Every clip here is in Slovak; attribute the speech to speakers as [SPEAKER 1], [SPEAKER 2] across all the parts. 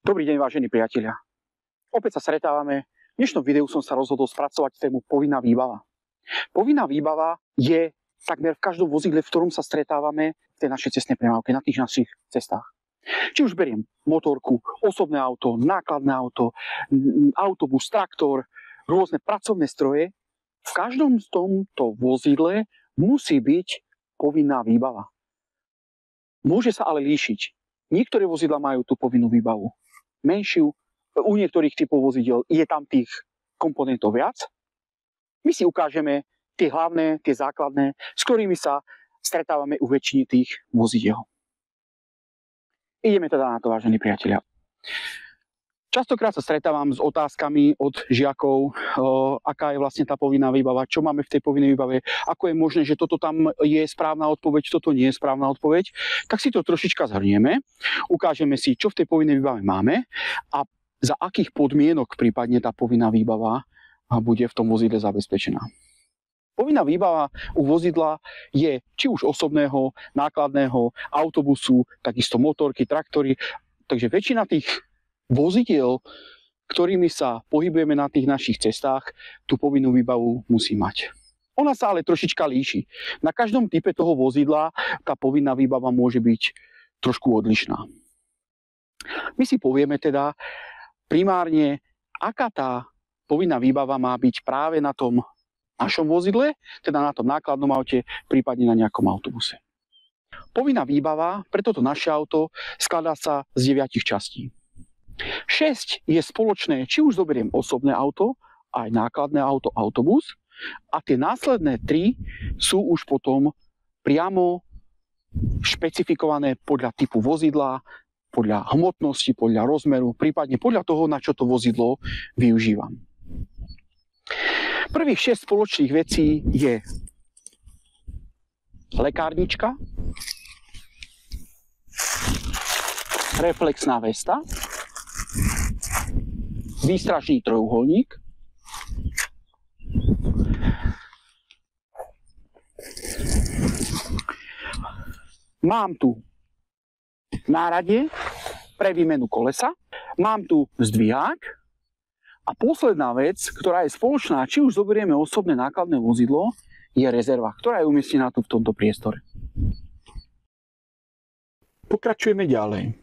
[SPEAKER 1] Dobrý deň, vážení priatelia. Opäť sa stretávame. V dnešnom videu som sa rozhodol spracovať tému povinná výbava. Povinná výbava je takmer v každom vozidle, v ktorom sa stretávame v tej našej cestnej premávke, na tých našich cestách. Či už beriem motorku, osobné auto, nákladné auto, autobus, traktor, rôzne pracovné stroje, v každom z tomto vozidle musí byť povinná výbava. Môže sa ale líšiť. Niektoré vozidlá majú tú povinnú výbavu menšiu, u niektorých typov vozidel je tam tých komponentov viac. My si ukážeme tie hlavné, tie základné, s ktorými sa stretávame u väčšiny tých vozidel. Ideme teda na to, vážení priatelia. Častokrát sa stretávam s otázkami od žiakov, aká je vlastne tá povinná výbava, čo máme v tej povinnej výbave, ako je možné, že toto tam je správna odpoveď, toto nie je správna odpoveď. Tak si to trošička zhrnieme, ukážeme si, čo v tej povinnej výbave máme a za akých podmienok prípadne tá povinná výbava bude v tom vozidle zabezpečená. Povinná výbava u vozidla je či už osobného, nákladného, autobusu, takisto motorky, traktory, takže väčšina tých vozidiel, ktorými sa pohybujeme na tých našich cestách, tú povinnú výbavu musí mať. Ona sa ale trošička líši. Na každom type toho vozidla tá povinná výbava môže byť trošku odlišná. My si povieme teda primárne, aká tá povinná výbava má byť práve na tom našom vozidle, teda na tom nákladnom aute, prípadne na nejakom autobuse. Povinná výbava pre toto naše auto skladá sa z 9 častí. 6 je spoločné, či už zoberiem osobné auto, aj nákladné auto, autobus, a tie následné 3 sú už potom priamo špecifikované podľa typu vozidla, podľa hmotnosti, podľa rozmeru, prípadne podľa toho, na čo to vozidlo využívam. Prvých 6 spoločných vecí je lekárnička, reflexná vesta, výstražný trojuholník, mám tu náradie pre výmenu kolesa, mám tu zdvihák a posledná vec, ktorá je spoločná, či už zoberieme osobné nákladné vozidlo, je rezerva, ktorá je umiestnená tu v tomto priestore. Pokračujeme ďalej.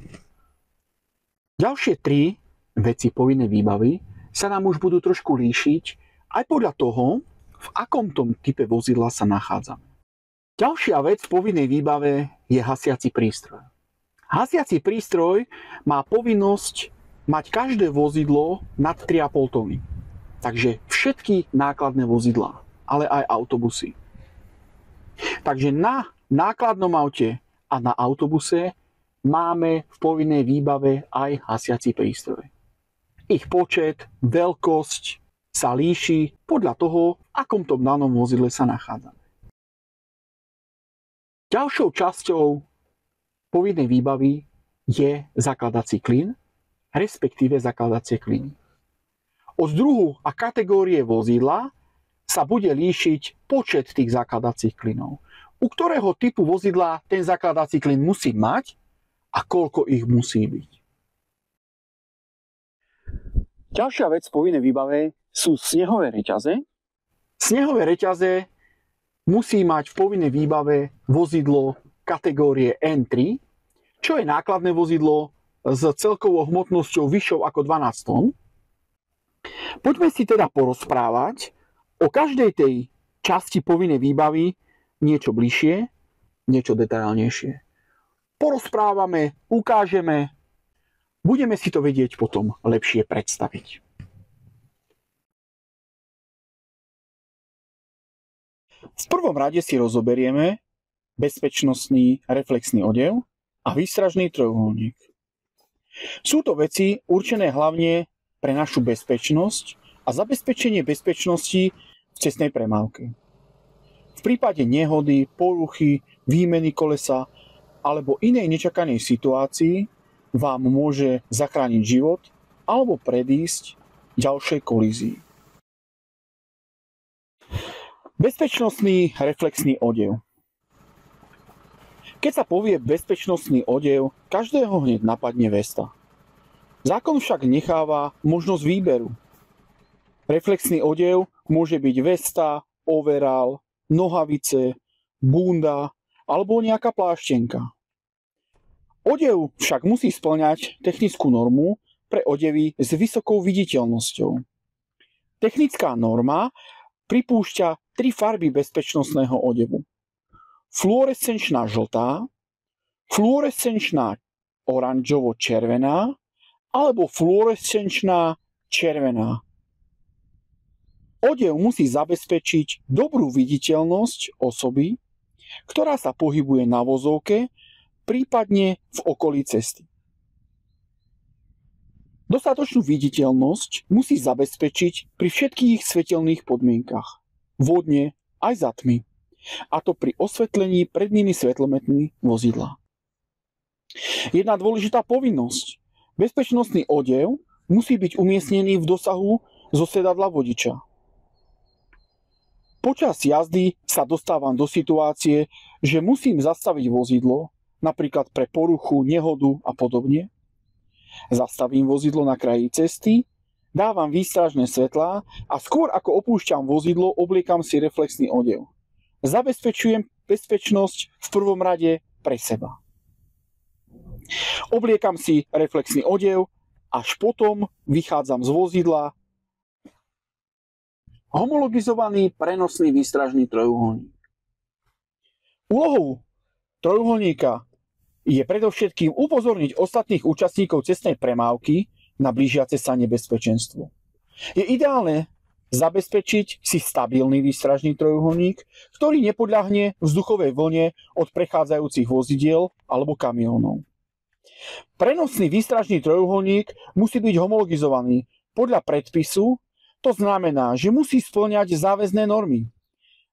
[SPEAKER 1] Ďalšie 3 veci povinnej výbavy sa nám už budú trošku líšiť aj podľa toho, v akom tom type vozidla sa nachádzame. Ďalšia vec v povinnej výbave je hasiaci prístroj. Hasiaci prístroj má povinnosť mať každé vozidlo nad 3,5 tony. Takže všetky nákladné vozidlá, ale aj autobusy. Takže na nákladnom aute a na autobuse máme v povinnej výbave aj hasiaci prístroj. Ich počet, veľkosť sa líši podľa toho, v akom tom danom vozidle sa nachádzame. Ďalšou časťou povinnej výbavy je zakladací klin, respektíve zakladacie kliny. Od druhu a kategórie vozidla sa bude líšiť počet tých zakladacích klynov. U ktorého typu vozidla ten zakladací klin musí mať a koľko ich musí byť. Ďalšia vec v povinnej výbave sú snehové reťaze. Snehové reťaze musí mať v povinnej výbave vozidlo kategórie N3, čo je nákladné vozidlo s celkovou hmotnosťou vyššou ako 12 tón. Poďme si teda porozprávať o každej tej časti povinnej výbavy niečo bližšie, niečo detailnejšie. Porozprávame, ukážeme, budeme si to vedieť potom lepšie predstaviť. V prvom rade si rozoberieme bezpečnostný reflexný odev a výstražný trojuholník. Sú to veci určené hlavne pre našu bezpečnosť a zabezpečenie bezpečnosti v cestnej premávke. V prípade nehody, poruchy, výmeny kolesa alebo inej nečakanej situácii vám môže zachrániť život alebo predísť ďalšej kolízii. Bezpečnostný reflexný odev. Keď sa povie bezpečnostný odev, každého hneď napadne vesta. Zákon však necháva možnosť výberu. Reflexný odev môže byť vesta, overall, nohavice, bunda alebo nejaká pláštenka. Odev však musí spĺňať technickú normu pre odevy s vysokou viditeľnosťou. Technická norma pripúšťa 3 farby bezpečnostného odevu. Fluorescenčná žltá, fluorescenčná oranžovo-červená alebo fluorescenčná červená. Odev musí zabezpečiť dobrú viditeľnosť osoby, ktorá sa pohybuje na vozovke, prípadne v okolí cesty. Dostatočnú viditeľnosť musí zabezpečiť pri všetkých svetelných podmienkach, vodne aj za tmy, a to pri osvetlení prednými svetlometmi vozidla. Jedna dôležitá povinnosť. Bezpečnostný odev musí byť umiestnený v dosahu zo sedadla vodiča. Počas jazdy sa dostávam do situácie, že musím zastaviť vozidlo, napríklad pre poruchu, nehodu a podobne. Zastavím vozidlo na kraji cesty, dávam výstražné svetlá a skôr ako opúšťam vozidlo, obliekam si reflexný odev. Zabezpečujem bezpečnosť v prvom rade pre seba. Obliekam si reflexný odev, až potom vychádzam z vozidla. Homologizovaný prenosný výstražný trojuholník. Úlohou trojuholníka je predovšetkým upozorniť ostatných účastníkov cestnej premávky na blížiace sa nebezpečenstvo. Je ideálne zabezpečiť si stabilný výstražný trojuholník, ktorý nepodľahne vzduchovej vlne od prechádzajúcich vozidiel alebo kamiónov. Prenosný výstražný trojuholník musí byť homologizovaný podľa predpisu, to znamená, že musí spĺňať záväzné normy.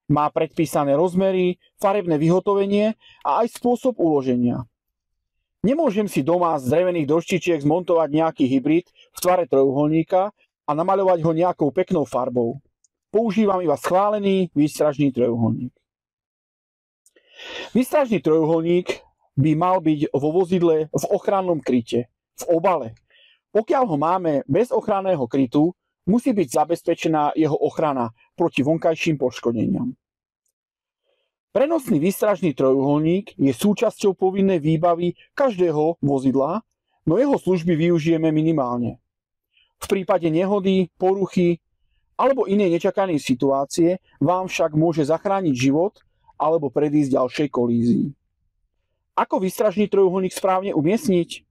[SPEAKER 1] Má predpísané rozmery, farebné vyhotovenie a aj spôsob uloženia. Nemôžem si doma z drevených doštičiek zmontovať nejaký hybrid v tvare trojuholníka a namaľovať ho nejakou peknou farbou. Používam iba schválený výstražný trojuholník. Výstražný trojuholník by mal byť vo vozidle v ochrannom kryte, v obale. Pokiaľ ho máme bez ochranného krytu, musí byť zabezpečená jeho ochrana proti vonkajším poškodeniam. Prenosný výstražný trojuholník je súčasťou povinnej výbavy každého vozidla, no jeho služby využijeme minimálne. V prípade nehody, poruchy alebo inej nečakanej situácie vám však môže zachrániť život alebo predísť ďalšej kolízii. Ako výstražný trojuholník správne umiestniť?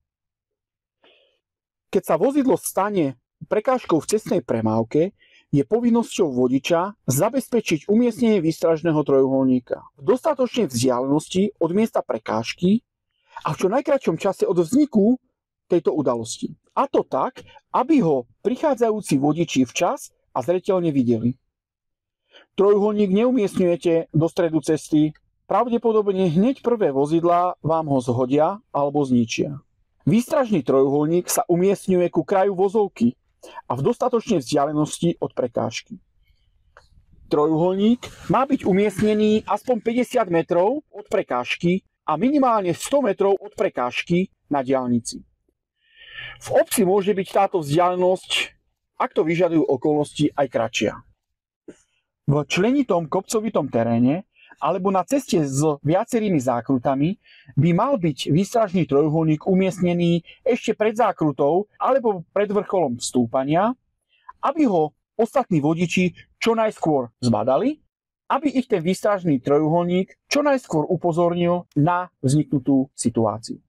[SPEAKER 1] Keď sa vozidlo stane prekážkou v cestnej premávke, je povinnosťou vodiča zabezpečiť umiestnenie výstražného trojuholníka v dostatočnej vzdialenosti od miesta prekážky a v čo najkratšom čase od vzniku tejto udalosti. A to tak, aby ho prichádzajúci vodiči včas a zreteľne videli. Trojuholník neumiestňujete do stredu cesty, pravdepodobne hneď prvé vozidlá vám ho zhodia alebo zničia. Výstražný trojuholník sa umiestňuje ku kraju vozovky a v dostatočnej vzdialenosti od prekážky. Trojuholník má byť umiestnený aspoň 50 metrov od prekážky a minimálne 100 metrov od prekážky na diaľnici. V obci môže byť táto vzdialenosť, ak to vyžadujú okolnosti, aj kratšia. V členitom kopcovitom teréne alebo na ceste s viacerými zákrutami by mal byť výstražný trojuholník umiestnený ešte pred zákrutou alebo pred vrcholom vstúpania, aby ho ostatní vodiči čo najskôr zbadali, aby ich ten výstražný trojuholník čo najskôr upozornil na vzniknutú situáciu.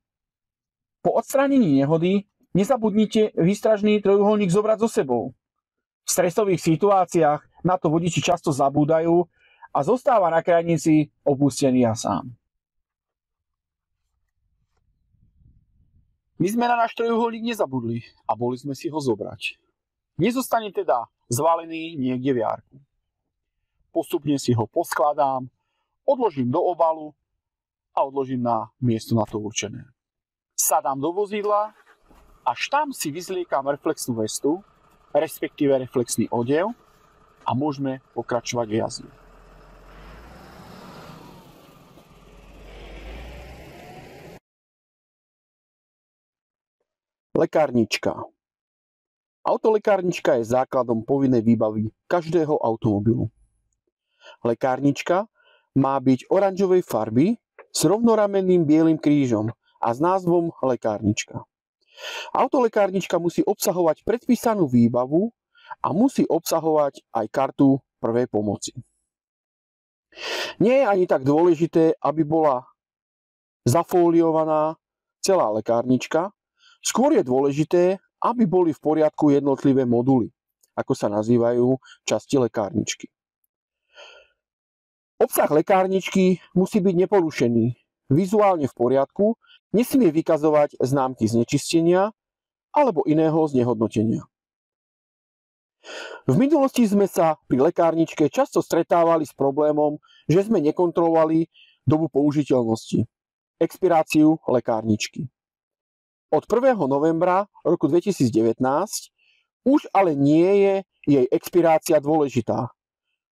[SPEAKER 1] Po odstránení nehody nezabudnite výstražný trojuholník zobrať so sebou. V stresových situáciách na to vodiči často zabúdajú a zostáva na krajnici opustený a sám. My sme na náš trojuholník nezabudli a boli sme si ho zobrať. Nezostane teda zvalený niekde v járku. Postupne si ho poskladám, odložím do obalu a odložím na miesto na to určené. Sadám do vozidla, až tam si vyzliekam reflexnú vestu, respektíve reflexný odev a môžeme pokračovať v jazde.
[SPEAKER 2] Lekárnička. Autolekárnička je základom povinnej výbavy každého automobilu. Lekárnička má byť oranžovej farby s rovnoramenným bielym krížom a s názvom lekárnička. Autolekárnička musí obsahovať predpísanú výbavu a musí obsahovať aj kartu prvej pomoci. Nie je ani tak dôležité, aby bola zafóliovaná celá lekárnička, skôr je dôležité, aby boli v poriadku jednotlivé moduly, ako sa nazývajú časti lekárničky. Obsah lekárničky musí byť neporušený, vizuálne v poriadku, nesmie vykazovať známky znečistenia alebo iného znehodnotenia. V minulosti sme sa pri lekárničke často stretávali s problémom, že sme nekontrolovali dobu použiteľnosti, expiráciu lekárničky. Od 1. novembra roku 2019 už ale nie je jej expirácia dôležitá.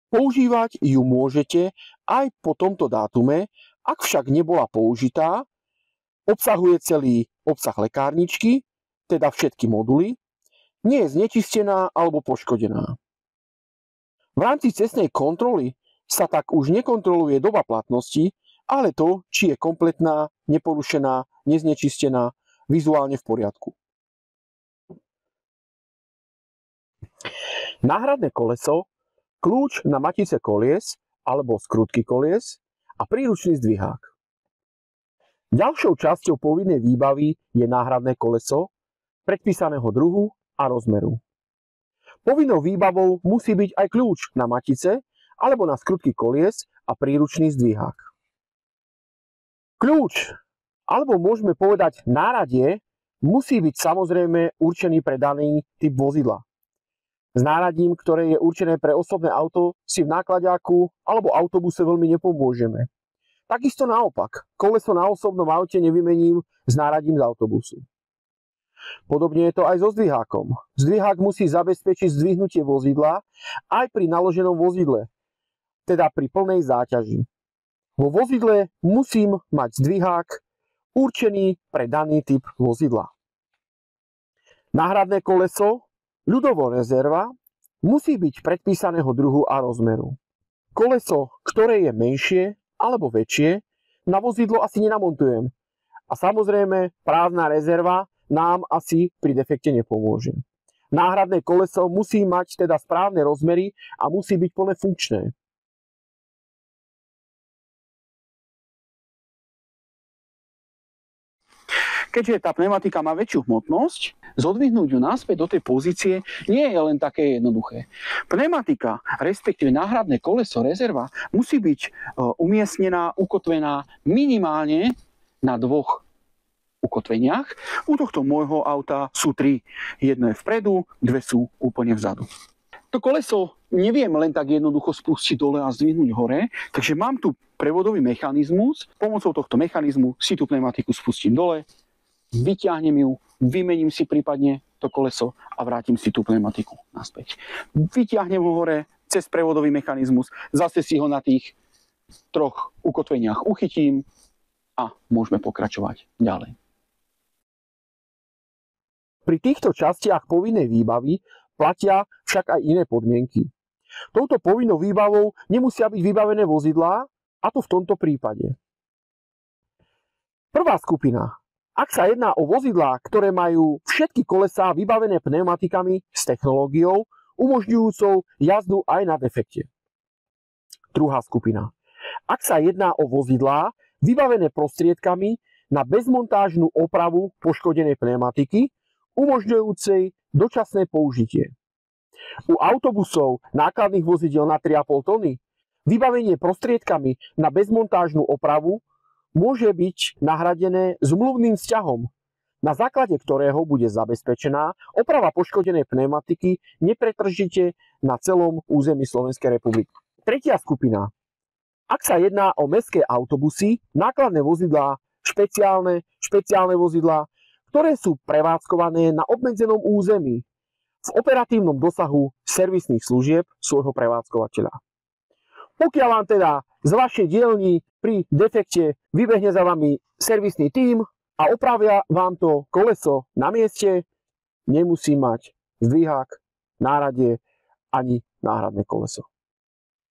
[SPEAKER 2] Používať ju môžete aj po tomto dátume, ak však nebola použitá, obsahuje celý obsah lekárničky, teda všetky moduly, nie je znečistená alebo poškodená. V rámci cestnej kontroly sa tak už nekontroluje doba platnosti, ale to, či je kompletná, neporušená, neznečistená, vizuálne v poriadku. Náhradné koleso, kľúč na matice kolies alebo skrutky kolies a príručný zdvihák. Ďalšou časťou povinnej výbavy je náhradné koleso predpísaného druhu a rozmeru. Povinnou výbavou musí byť aj kľúč na matice alebo na skrutky kolies a príručný zdvihák. Kľúč, alebo môžeme povedať náradie, musí byť samozrejme určený pre daný typ vozidla. S náradím, ktoré je určené pre osobné auto, si v náklaďáku alebo autobuse veľmi nepomôžeme. Takisto naopak, koleso na osobnom aute nevymením s náradím z autobusu. Podobne je to aj so zdvihákom. Zdvihák musí zabezpečiť zdvihnutie vozidla aj pri naloženom vozidle, teda pri plnej záťaži. Vo vozidle musím mať zdvihák určený pre daný typ vozidla. Náhradné koleso, ľudovo rezerva, musí byť predpísaného druhu a rozmeru. Koleso, ktoré je menšie alebo väčšie, na vozidlo asi nenamontujem. A samozrejme, prázdna rezerva nám asi pri defekte nepomôže. Náhradné koleso musí mať teda správne rozmery a musí byť plne funkčné.
[SPEAKER 1] Keďže tá pneumatika má väčšiu hmotnosť, zodvihnúť ju naspäť do tej pozície nie je len také jednoduché. Pneumatika, respektíve náhradné koleso, rezerva, musí byť umiestnená, ukotvená minimálne na 2 ukotveniach. U tohto môjho auta sú 3. Jedno je vpredu, 2 sú úplne vzadu. To koleso neviem len tak jednoducho spustiť dole a zdvihnúť hore, takže mám tu prevodový mechanizmus. Pomocou tohto mechanizmu si tú pneumatiku spustím dole, vyťahnem ju, vymením si prípadne to koleso a vrátim si tú pneumatiku naspäť. Vyťahnem ho hore cez prevodový mechanizmus, zase si ho na tých 3 ukotveniach uchytím a môžeme pokračovať ďalej.
[SPEAKER 2] Pri týchto častiach povinnej výbavy platia však aj iné podmienky. Touto povinnou výbavou nemusia byť vybavené vozidlá, a to v tomto prípade. Prvá skupina. Ak sa jedná o vozidlá, ktoré majú všetky kolesá vybavené pneumatikami s technológiou, umožňujúcou jazdu aj na defekte. Druhá skupina. Ak sa jedná o vozidlá vybavené prostriedkami na bezmontážnu opravu poškodenej pneumatiky, umožňujúcej dočasné použitie. U autobusov nákladných vozidiel na 3,5 tony vybavenie prostriedkami na bezmontážnu opravu môže byť nahradené zmluvným vzťahom, na základe ktorého bude zabezpečená oprava poškodenej pneumatiky nepretržite na celom území Slovenskej republiky. Tretia skupina. Ak sa jedná o mestské autobusy, nákladné vozidlá, špeciálne vozidlá, ktoré sú prevádzkované na obmedzenom území v operatívnom dosahu servisných služieb svojho prevádzkovateľa. Pokiaľ vám teda z vašej dielni pri defekte vybehne za vami servisný tím, a opravia vám to koleso na mieste, nemusí mať zdvihák, náradie ani náhradné koleso.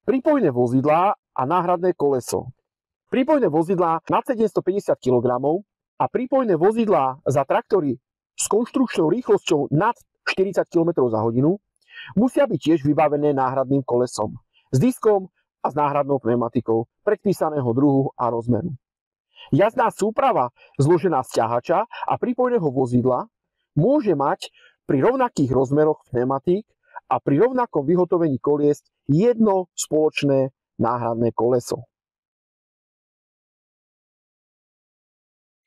[SPEAKER 2] Prípojné vozidlá a náhradné koleso. Prípojné vozidlá nad 750 kg a prípojné vozidlá za traktory s konštrukčnou rýchlosťou nad 40 km za hodinu musia byť tiež vybavené náhradným kolesom s diskom a s náhradnou pneumatikou predpísaného druhu a rozmeru. Jazdná súprava zložená z ťahača a prípojného vozidla môže mať pri rovnakých rozmeroch pneumatík a pri rovnakom vyhotovení kolies jedno spoločné náhradné koleso.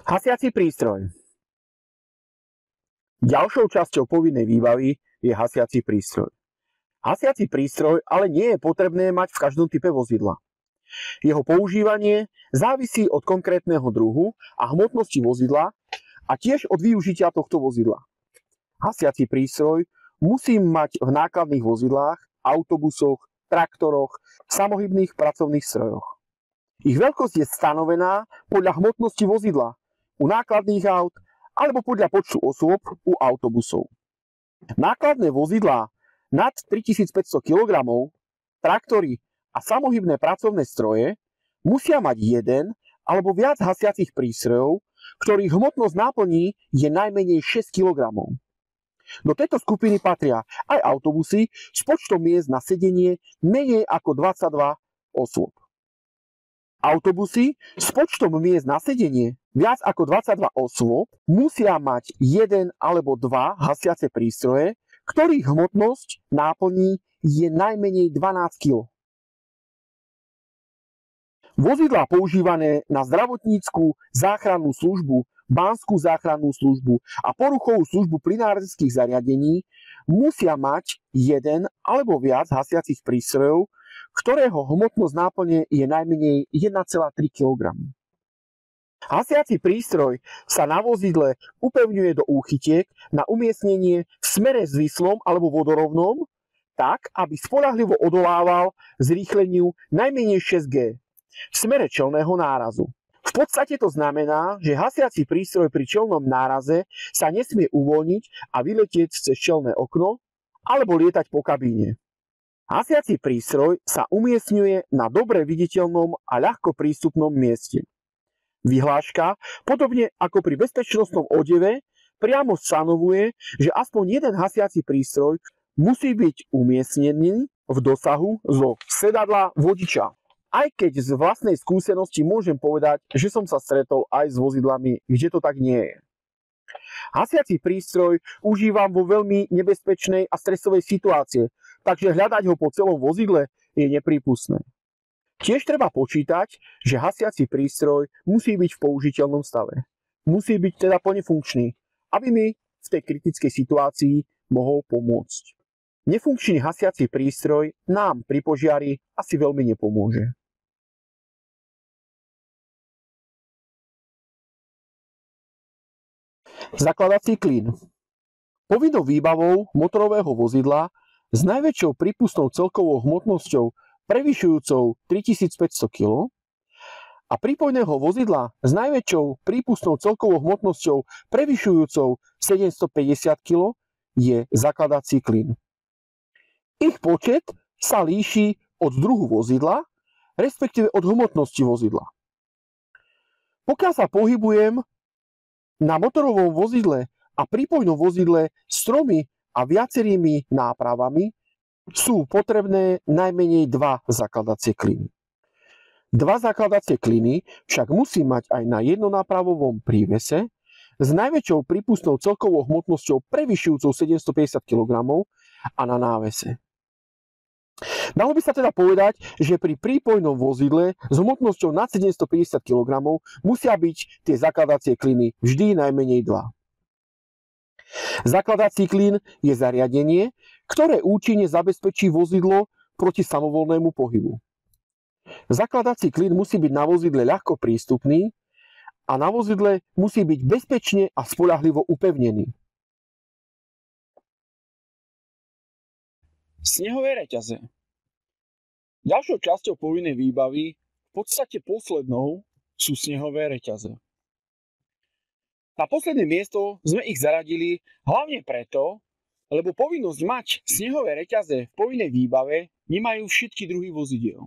[SPEAKER 2] Hasiaci prístroj. Ďalšou časťou povinnej výbavy je hasiaci prístroj. Hasiaci prístroj ale nie je potrebné mať v každom type vozidla. Jeho používanie závisí od konkrétneho druhu a hmotnosti vozidla a tiež od využitia tohto vozidla. Hasiaci prístroj musí mať v nákladných vozidlách, autobusoch, traktoroch, samohybných pracovných strojoch. Ich veľkosť je stanovená podľa hmotnosti vozidla u nákladných aut alebo podľa počtu osôb u autobusov. Nákladné vozidlá nad 3500 kg, traktory a samohybné pracovné stroje musia mať jeden alebo viac hasiacich prístrojov, ktorých hmotnosť náplní je najmenej 6 kg. Do tejto skupiny patria aj autobusy s počtom miest na sedenie menej ako 22 osôb. Autobusy s počtom miest na sedenie viac ako 22 osôb musia mať jeden alebo dva hasiace prístroje, ktorých hmotnosť náplní je najmenej 12 kg. Vozidlá používané na zdravotnícku záchrannú službu, banskú záchrannú službu a poruchovú službu plynárenských zariadení musia mať jeden alebo viac hasiacich prístrojov, ktorého hmotnosť náplne je najmenej 1,3 kg. Hasiaci prístroj sa na vozidle upevňuje do úchytiek na umiestnenie v smere zvislom alebo vodorovnom, tak, aby spoľahlivo odolával zrýchleniu najmenej 6G v smere čelného nárazu. V podstate to znamená, že hasiaci prístroj pri čelnom náraze sa nesmie uvoľniť a vyletieť cez čelné okno alebo lietať po kabíne. Hasiaci prístroj sa umiestňuje na dobre viditeľnom a ľahko prístupnom mieste. Vyhláška, podobne ako pri bezpečnostnom odeve, priamo stanovuje, že aspoň jeden hasiaci prístroj musí byť umiestnený v dosahu zo sedadla vodiča. Aj keď z vlastnej skúsenosti môžem povedať, že som sa stretol aj s vozidlami, kde to tak nie je. Hasiaci prístroj užívam vo veľmi nebezpečnej a stresovej situácii, takže hľadať ho po celom vozidle je neprípustné. Tiež treba počítať, že hasiaci prístroj musí byť v použiteľnom stave. Musí byť teda plne funkčný, aby mi v tej kritickej situácii mohol pomôcť. Nefunkčný hasiaci prístroj nám pri požiari asi veľmi nepomôže. Zakladací klín. Povinnou výbavou motorového vozidla s najväčšou prípustnou celkovou hmotnosťou prevyšujúcou 3500 kg a prípojného vozidla s najväčšou prípustnou celkovou hmotnosťou prevyšujúcou 750 kg je zakladací klín. Ich počet sa líši od druhu vozidla, respektíve od hmotnosti vozidla. Pokiaľ sa pohybujem na motorovom vozidle a prípojnom vozidle s 3 a viacerými nápravami sú potrebné najmenej 2 zakladacie klíny. 2 zakladacie klíny však musí mať aj na jednonápravovom prívese s najväčšou prípustnou celkovou hmotnosťou prevyšujúcou 750 kg a na návese. Dalo by sa teda povedať, že pri prípojnom vozidle s hmotnosťou nad 750 kg musia byť tie zakladacie klíny vždy najmenej 2. Zakladací klín je zariadenie, ktoré účinne zabezpečí vozidlo proti samovolnému pohybu. Zakladací klín musí byť na vozidle ľahko prístupný a na vozidle musí byť bezpečne a spoľahlivo upevnený.
[SPEAKER 1] Snehové reťaze. Ďalšou časťou povinnej výbavy, v podstate poslednou, sú snehové reťaze.
[SPEAKER 2] Na posledné miesto sme ich zaradili hlavne preto, lebo povinnosť mať snehové reťaze v povinnej výbave nemajú všetky druhy vozidiel.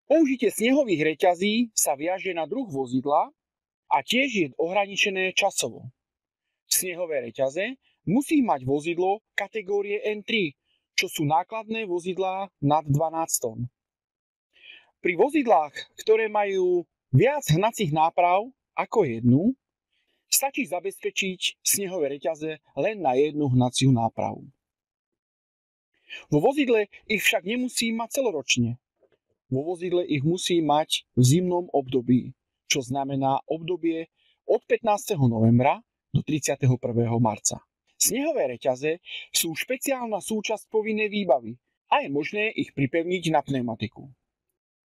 [SPEAKER 2] Použitie snehových reťazí sa viaže na druh vozidla a tiež je ohraničené časovo. Snehové reťaze musí mať vozidlo kategórie N3, čo sú nákladné vozidlá nad 12 tón. Pri vozidlách, ktoré majú viac hnacích náprav ako jednu, stačí zabezpečiť snehové reťaze len na jednu hnaciu nápravu. Vo vozidle ich však nemusí mať celoročne. Vo vozidle ich musí mať v zimnom období, čo znamená obdobie od 15. novembra do 31. marca. Snehové reťaze sú špeciálna súčasť povinnej výbavy a je možné ich pripevniť na pneumatiku.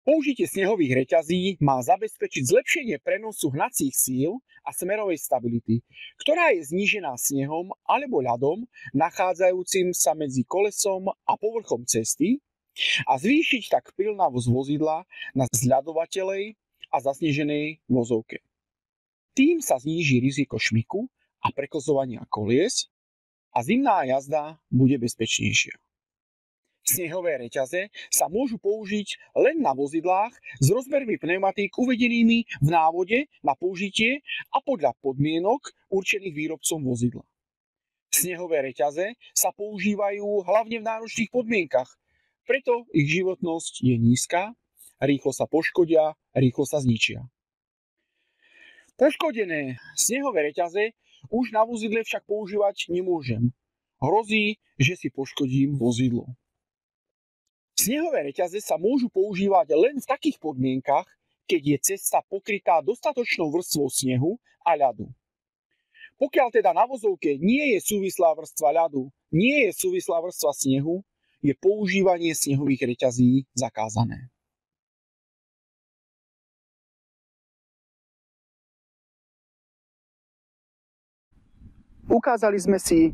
[SPEAKER 2] Použitie snehových reťazí má zabezpečiť zlepšenie prenosu hnacích síl a smerovej stability, ktorá je znížená snehom alebo ľadom nachádzajúcim sa medzi kolesom a povrchom cesty a zvýšiť tak pilnavosť vozidla na zľadovateľej a zasneženej vozovke. Tým sa zníži riziko šmiku a prekozovania kolies a zimná jazda bude bezpečnejšia. Snehové reťaze sa môžu použiť len na vozidlách s rozmermi pneumatík uvedenými v návode na použitie a podľa podmienok určených výrobcom vozidla. Snehové reťaze sa používajú hlavne v náročných podmienkach, preto ich životnosť je nízka, rýchlo sa poškodia, rýchlo sa zničia. Poškodené snehové reťaze už na vozidle však používať nemôžem. Hrozí, že si poškodím vozidlo. Snehové reťaze sa môžu používať len v takých podmienkach, keď je cesta pokrytá dostatočnou vrstvou snehu a ľadu. Pokiaľ teda na vozovke nie je súvislá vrstva ľadu, nie je súvislá vrstva snehu, je používanie snehových reťazí zakázané.
[SPEAKER 1] Ukázali sme si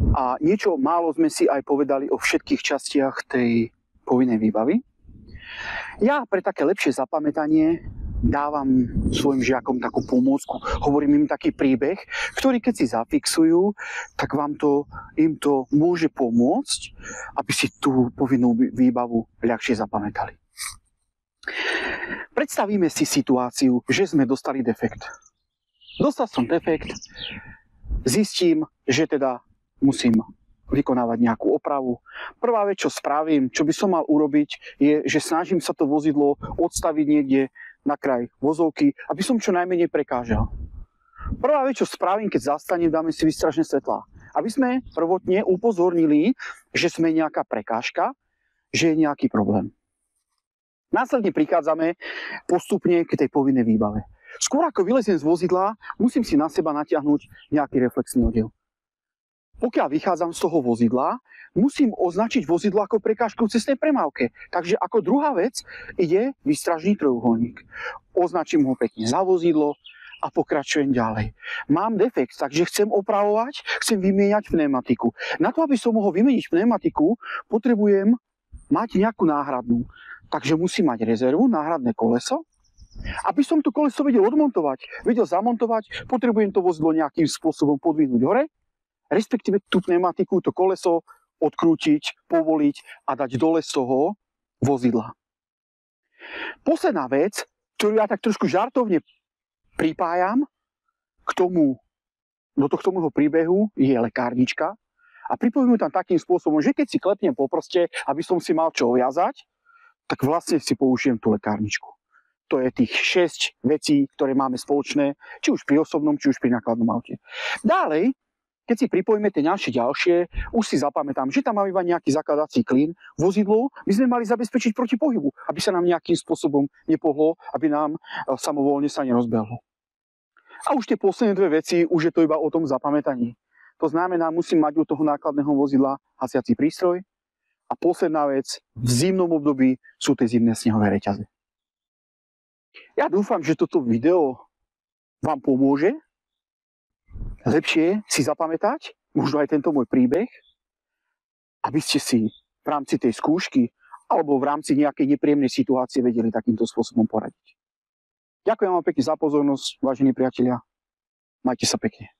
[SPEAKER 1] a niečo málo sme si aj povedali o všetkých častiach tej povinnej výbavy. Ja pre také lepšie zapamätanie dávam svojim žiakom takú pomôcku, hovorím im taký príbeh, ktorý keď si zafixujú, tak im to môže pomôcť, aby si tú povinnú výbavu ľahšie zapamätali. Predstavíme si situáciu, že sme dostali defekt. Dostal som defekt, zistím, že teda musím vykonávať nejakú opravu. Prvá vec, čo spravím, čo by som mal urobiť, je, že snažím sa to vozidlo odstaviť niekde na kraj vozovky, aby som čo najmenej prekážal. Prvá vec, čo spravím, keď zastanem, dáme si výstražné svetlá. Aby sme prvotne upozornili, že sme nejaká prekážka, že je nejaký problém. Následne prichádzame postupne k tej povinnej výbave. Skôr ako vyleziem z vozidla, musím si na seba natiahnuť nejaký reflexný oddiel. Pokiaľ vychádzam z toho vozidla, musím označiť vozidlo ako prekážku v cestnej premávke. Takže ako druhá vec ide výstražný trojuholník. Označím ho pekne za vozidlo a pokračujem ďalej. Mám defekt, takže chcem opravovať, chcem vymieňať pneumatiku. Na to, aby som mohol vymeniť pneumatiku, potrebujem mať nejakú náhradnú. Takže musím mať rezervu, náhradné koleso. Aby som to koleso vedel odmontovať, vedel zamontovať, potrebujem to vozidlo nejakým spôsobom podvihnúť hore, respektíve tú pneumatiku, to koleso odkrútiť, povoliť a dať dole z toho vozidla. Posledná vec, ktorú ja tak trošku žartovne pripájam do tohto môjho príbehu, je lekárnička. A pripojím ju tam takým spôsobom, že keď si klepnem po prste, aby som si mal čo viazať, tak vlastne si použijem tú lekárničku. To je tých 6 vecí, ktoré máme spoločné, či už pri osobnom, či už pri nákladnom aute. Ďalej, keď si pripojíme tie ďalšie, už si zapamätám, že tam máme iba nejaký zakladací klín. Vozidlo by sme mali zabezpečiť proti pohybu, aby sa nám nejakým spôsobom nepohlo, aby nám samovolne sa nerozbehlo. A už tie posledné dve veci, už je to iba o tom zapamätaní. To znamená, musím mať u toho nákladného vozidla hasiaci prístroj. A posledná vec, v zimnom období sú tie zimné snehové reťaze. Ja dúfam, že toto video vám pomôže lepšie si zapamätať, možno aj tento môj príbeh, aby ste si v rámci tej skúšky alebo v rámci nejakej nepríjemnej situácie vedeli takýmto spôsobom poradiť. Ďakujem vám pekne za pozornosť, vážení priatelia. Majte sa pekne.